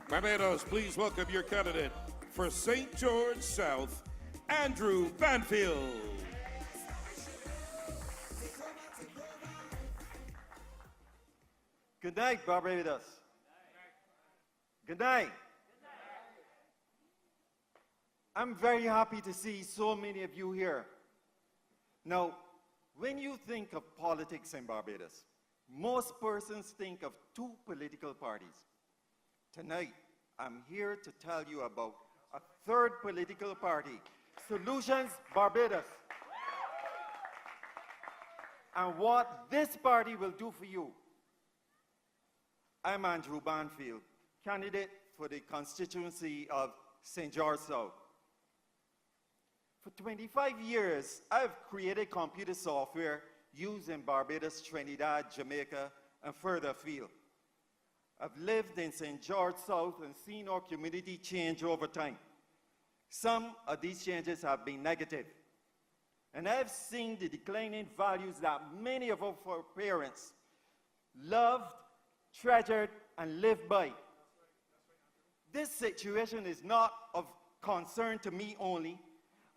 Barbados, please welcome your candidate for St. George South, Andrew Banfield. Good night, Barbados. Good night. I'm very happy to see so many of you here. Now, when you think of politics in Barbados, most persons think of two political parties. Tonight, I'm here to tell you about a third political party, Solutions Barbados, and what this party will do for you. I'm Andrew Banfield, candidate for the constituency of St. George South. For 25 years, I've created computer software used in Barbados, Trinidad, Jamaica, and further afield. I've lived in St. George South and seen our community change over time. Some of these changes have been negative. And I've seen the declining values that many of our parents loved, treasured, and lived by. This situation is not of concern to me only,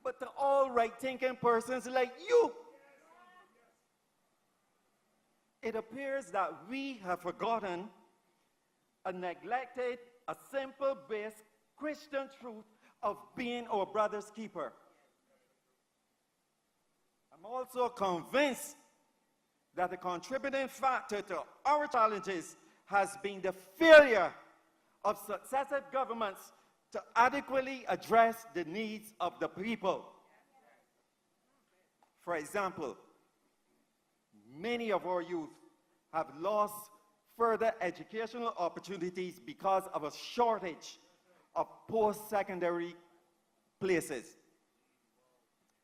but to all right-thinking persons like you. It appears that we have forgotten a neglected, a simple basic Christian truth of being our brother's keeper. I'm also convinced that the contributing factor to our challenges has been the failure of successive governments to adequately address the needs of the people. For example, many of our youth have lost further educational opportunities because of a shortage of post-secondary places.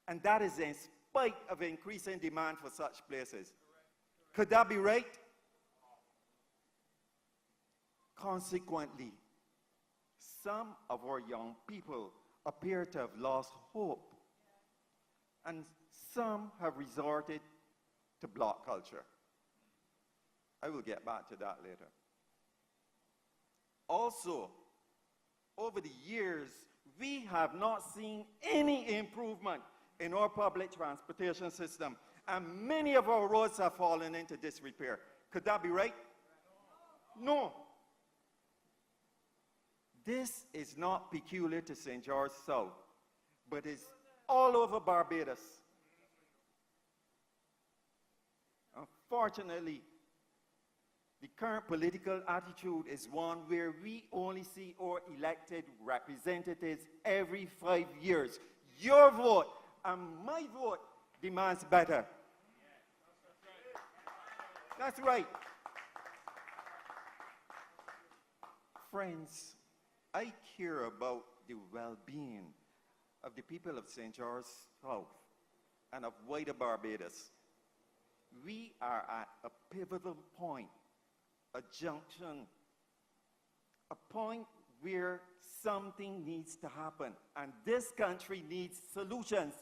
And that is in spite of increasing demand for such places. Could that be right? Consequently, some of our young people appear to have lost hope, and some have resorted to block culture. I will get back to that later. Also, over the years, we have not seen any improvement in our public transportation system, and many of our roads have fallen into disrepair. Could that be right? No. This is not peculiar to St. George South, but is all over Barbados. Unfortunately, the current political attitude is one where we only see our elected representatives every 5 years. Your vote and my vote demands better. That's right. Friends, I care about the well-being of the people of St. George South and of wider Barbados. We are at a pivotal point, a junction, a point where something needs to happen, and this country needs solutions.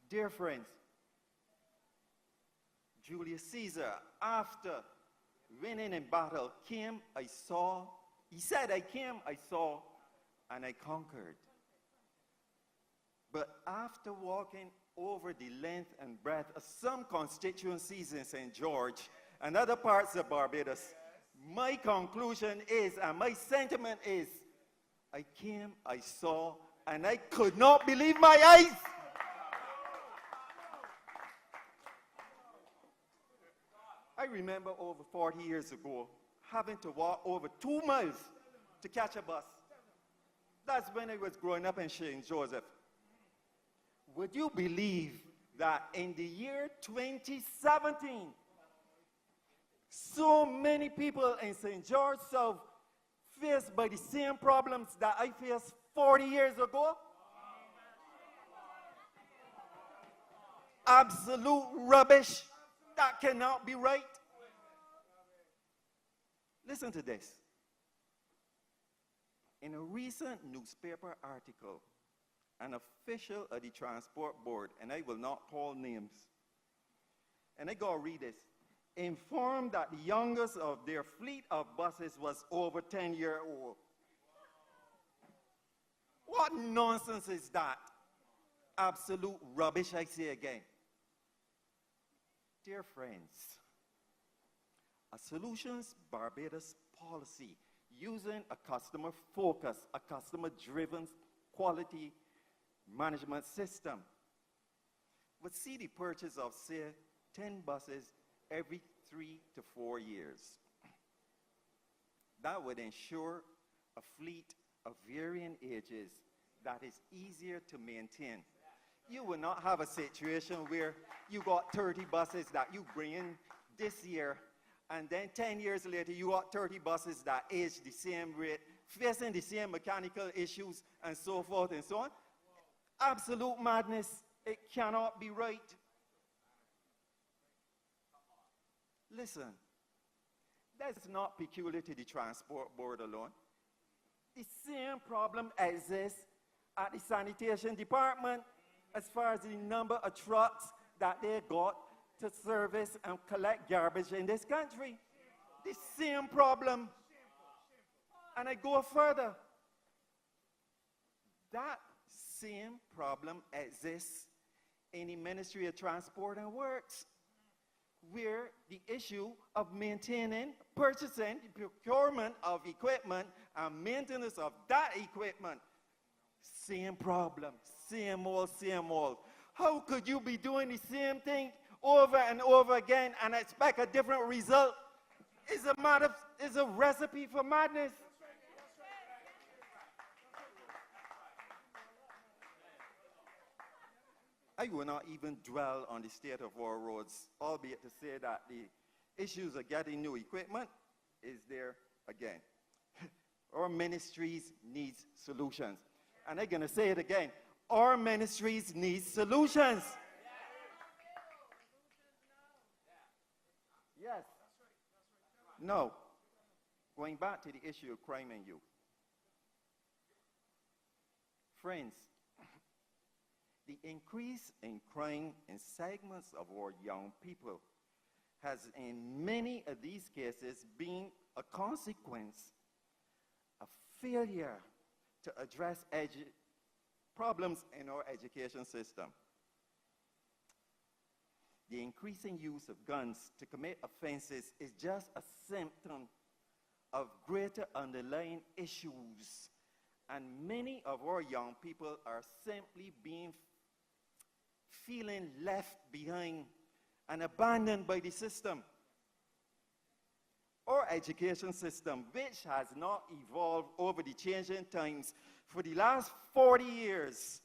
Dear friends, Julius Caesar, after winning in battle, came, I saw, he said, I came, I saw, and I conquered. But after walking over the length and breadth of some constituencies in St. George and other parts of Barbados, my conclusion is, and my sentiment is, I came, I saw, and I could not believe my eyes. I remember over 40 years ago having to walk over 2 miles to catch a bus. That's when I was growing up in St. Joseph. Would you believe that in the year 2017, so many people in St. George South faced by the same problems that I faced 40 years ago? Absolute rubbish. That cannot be right. Listen to this. In a recent newspaper article, an official of the Transport Board, and I will not call names, and I gotta read this. informed that the youngest of their fleet of buses was over 10-year old. What nonsense is that? Absolute rubbish, I say again. Dear friends, a Solutions Barbados policy using a customer focus, a customer driven quality management system would see the purchase of, say, 10 buses every 3 to 4 years. That would ensure a fleet of varying ages that is easier to maintain. You will not have a situation where you got 30 buses that you bring in this year, and then 10 years later you got 30 buses that age the same rate, facing the same mechanical issues, and so forth and so on. Absolute madness. It cannot be right. Listen, that's not peculiar to the transport board alone. The same problem exists at the sanitation department as far as the number of trucks that they got to service and collect garbage in this country. The same problem. And I go further. That same problem exists in the Ministry of Transport and Works, where the issue of maintaining, purchasing, the procurement of equipment and maintenance of that equipment, same problem, same old, same old. How could you be doing the same thing over and over again and expect a different result? It's a recipe for madness. I will not even dwell on the state of our roads, albeit to say that the issues of getting new equipment is there again. Our ministries need solutions. And I'm going to say it again. Our ministries need solutions. Yes. No. Going back to the issue of crime and youth. Friends, the increase in crime in segments of our young people has in many of these cases been a consequence of failure to address problems in our education system. The increasing use of guns to commit offenses is just a symptom of greater underlying issues, and many of our young people are simply feeling left behind and abandoned by the system. Our education system, which has not evolved over the changing times for the last 40 years,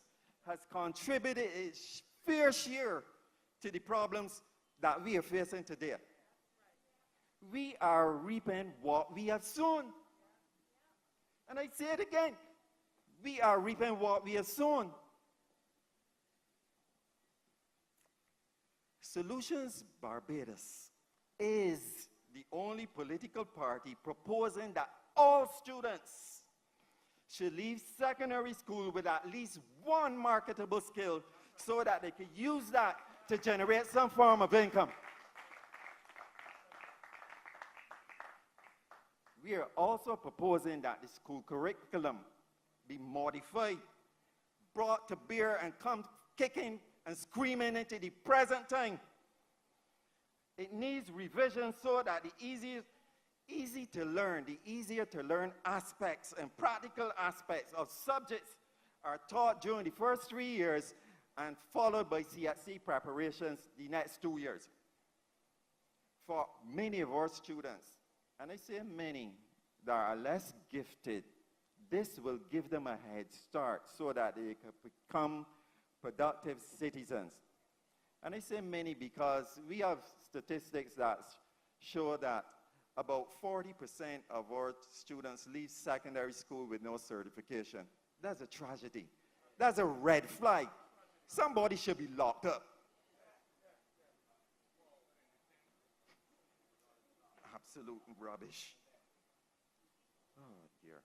has contributed its fair share to the problems that we are facing today. We are reaping what we have sown. And I say it again, we are reaping what we have sown. Solutions Barbados is the only political party proposing that all students should leave secondary school with at least one marketable skill so that they can use that to generate some form of income. We are also proposing that the school curriculum be modified, brought to bear and come kicking and screaming into the present time. It needs revision so that the easier to learn aspects and practical aspects of subjects are taught during the first 3 years and followed by CSC preparations the next 2 years. For many of our students, and I say many, that are less gifted, this will give them a head start so that they can become productive citizens. And I say many because we have statistics that show that about 40% of our students leave secondary school with no certification. That's a tragedy. That's a red flag. Somebody should be locked up. Absolute rubbish. Oh, dear.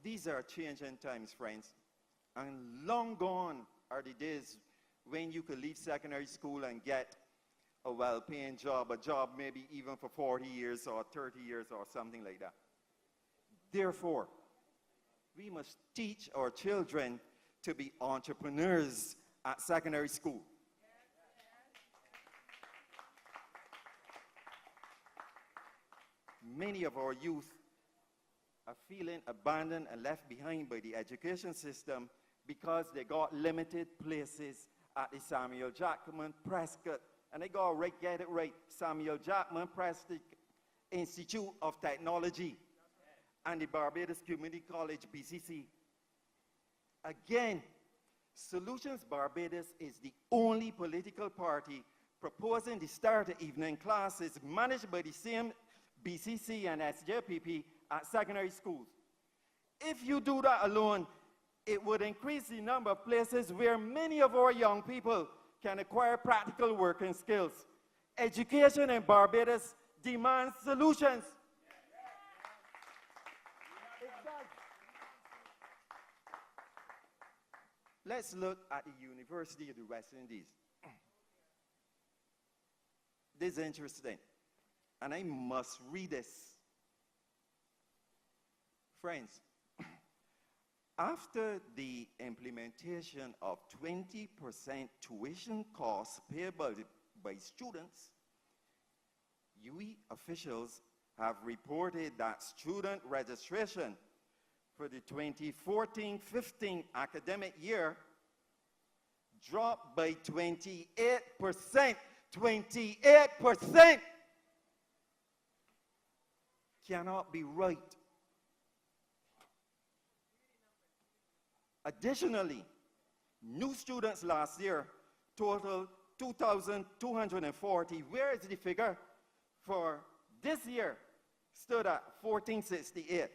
These are changing times, friends. And long gone are the days when you could leave secondary school and get a well-paying job, a job maybe even for 40 years or 30 years or something like that. Therefore, we must teach our children to be entrepreneurs at secondary school. Many of our youth are feeling abandoned and left behind by the education system because they got limited places at the Samuel Jackman Prescott. And they got get it right, Samuel Jackman Prescott Institute of Technology and the Barbados Community College, BCC. Again, Solutions Barbados is the only political party proposing the starter evening classes managed by the same BCC and SJPP at secondary schools. If you do that alone, it would increase the number of places where many of our young people can acquire practical working skills. Education in Barbados demands solutions. It does. Let's look at the University of the West Indies. This is interesting, and I must read this. Friends, after the implementation of 20% tuition costs payable by students, UE officials have reported that student registration for the 2014-15 academic year dropped by 28%. 28% cannot be right. Additionally, new students last year totaled 2,240, whereas the figure for this year stood at 1,468.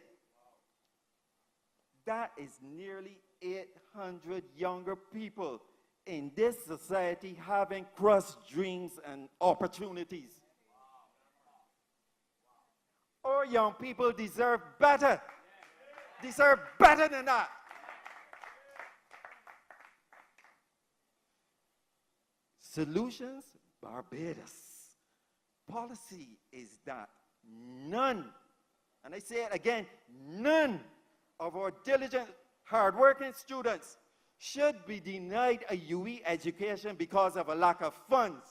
That is nearly 800 younger people in this society having crushed dreams and opportunities. Our young people deserve better. Deserve better than that. Solutions Barbados policy is that none, and I say it again, none of our diligent, hardworking students should be denied a UE education because of a lack of funds.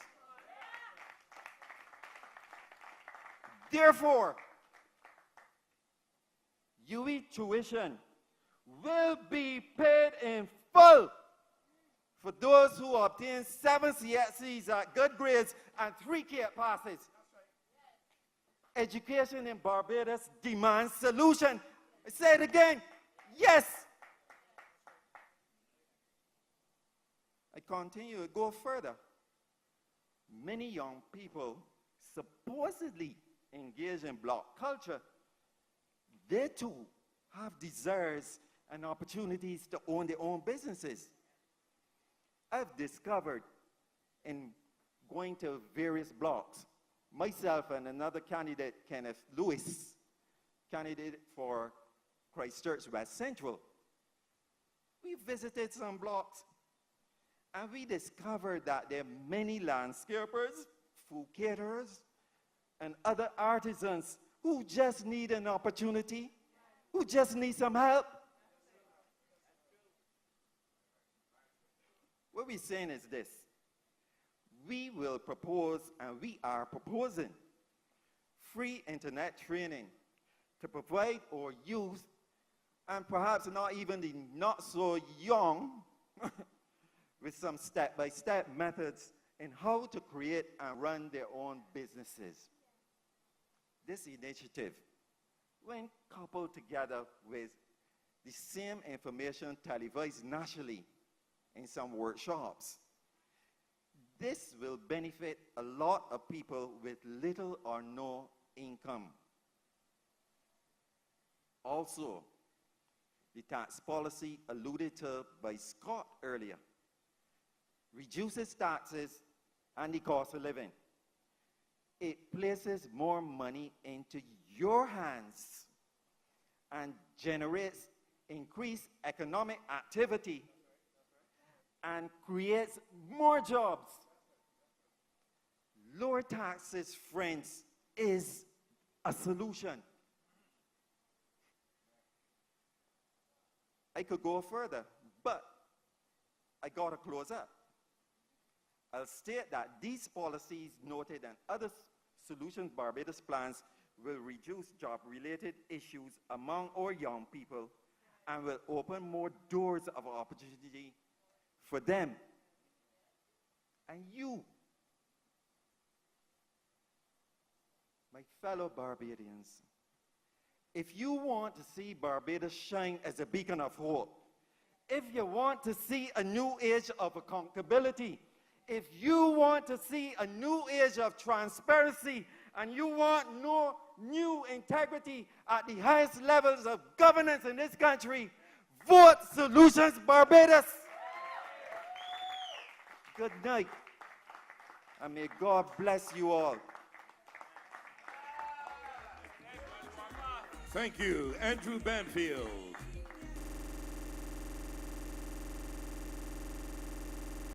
Therefore, UE tuition will be paid in full for those who obtain 7 CSCs at good grades and 3 CAT passes. Education in Barbados demands solution. I say it again, yes. I continue to go further. Many young people supposedly engage in block culture. They too have desires and opportunities to own their own businesses. I've discovered in going to various blocks, myself and another candidate, Kenneth Lewis, candidate for Christchurch West Central, we visited some blocks and we discovered that there are many landscapers, food caterers, and other artisans who just need an opportunity, who just need some help. What we're saying is this: we will propose, and we are proposing, free internet training to provide our youth, and perhaps not even the not so young, with some step-by-step methods in how to create and run their own businesses. This initiative, when coupled together with the same information televised nationally in some workshops, this will benefit a lot of people with little or no income. Also, the tax policy alluded to by Scott earlier reduces taxes and the cost of living. It places more money into your hands and generates increased economic activity and creates more jobs. Lower taxes, friends, is a solution. I could go further, but I gotta close up. I'll state that these policies noted and other solutions Barbados plans will reduce job-related issues among our young people and will open more doors of opportunity for them and you, my fellow Barbadians. If you want to see Barbados shine as a beacon of hope, if you want to see a new age of accountability, if you want to see a new age of transparency, and you want no new integrity at the highest levels of governance in this country, vote Solutions Barbados. Good night, and may God bless you all. Thank you, Andrew Banfield.